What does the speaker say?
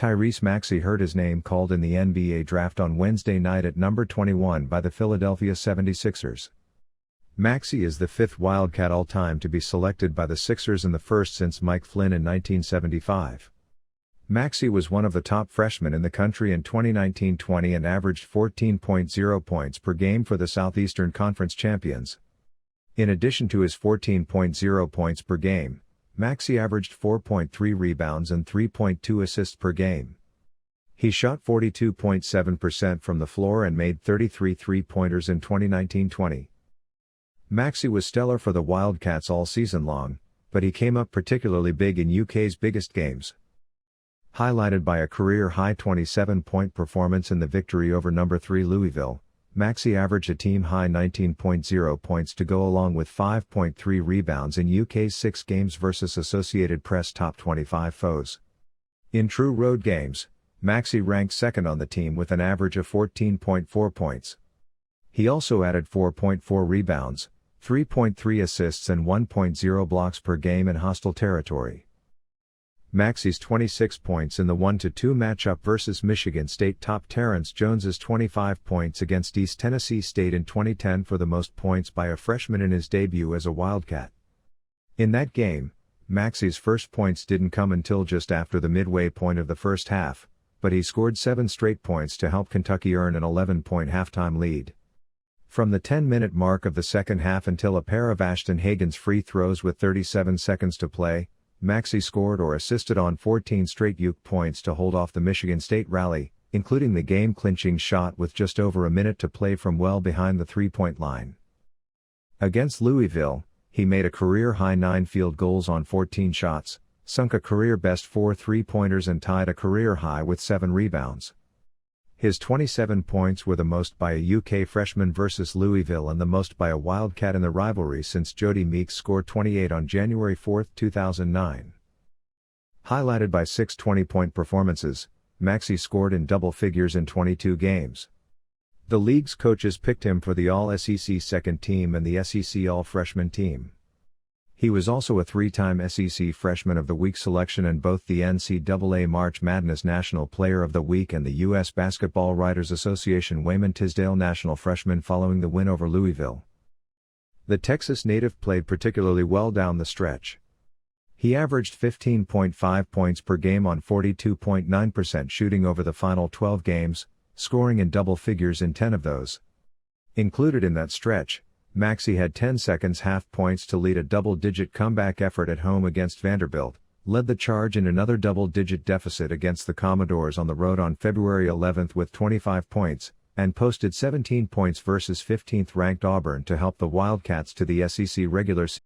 Tyrese Maxey heard his name called in the NBA draft on Wednesday night at number 21 by the Philadelphia 76ers. Maxey is the fifth Wildcat all-time to be selected by the Sixers and the first since Mike Flynn in 1975. Maxey was one of the top freshmen in the country in 2019-20 and averaged 14.0 points per game for the Southeastern Conference champions. In addition to his 14.0 points per game, Maxey averaged 4.3 rebounds and 3.2 assists per game. He shot 42.7% from the floor and made 33 three-pointers in 2019-20. Maxey was stellar for the Wildcats all season long, but he came up particularly big in UK's biggest games. Highlighted by a career-high 27-point performance in the victory over number 3 Louisville, Maxey averaged a team-high 19.0 points to go along with 5.3 rebounds in UK's 6 games versus Associated Press top 25 foes. In true road games, Maxey ranked second on the team with an average of 14.4 points. He also added 4.4 rebounds, 3.3 assists and 1.0 blocks per game in hostile territory. Maxey's 26 points in the 1-2 matchup versus Michigan State topped Terrence Jones's 25 points against East Tennessee State in 2010 for the most points by a freshman in his debut as a Wildcat. In that game, Maxey's first points didn't come until just after the midway point of the first half, but he scored 7 straight points to help Kentucky earn an 11-point halftime lead. From the 10-minute mark of the second half until a pair of Ashton Hagen's free throws with 37 seconds to play, Maxey scored or assisted on 14 straight UK points to hold off the Michigan State rally, including the game-clinching shot with just over a minute to play from well behind the three-point line. Against Louisville, he made a career-high 9 field goals on 14 shots, sunk a career-best 4 three-pointers and tied a career-high with 7 rebounds. His 27 points were the most by a UK freshman versus Louisville and the most by a Wildcat in the rivalry since Jody Meeks scored 28 on January 4, 2009. Highlighted by 6 20-point performances, Maxey scored in double figures in 22 games. The league's coaches picked him for the All-SEC second team and the SEC All-Freshman team. He was also a 3-time SEC Freshman of the Week selection and both the NCAA March Madness National Player of the Week and the U.S. Basketball Writers Association Wayman Tisdale National Freshman following the win over Louisville. The Texas native played particularly well down the stretch. He averaged 15.5 points per game on 42.9% shooting over the final 12 games, scoring in double figures in 10 of those. Included in that stretch, Maxey had 10 seconds half points to lead a double-digit comeback effort at home against Vanderbilt, led the charge in another double-digit deficit against the Commodores on the road on February 11 with 25 points, and posted 17 points versus 15th-ranked Auburn to help the Wildcats to the SEC regular season.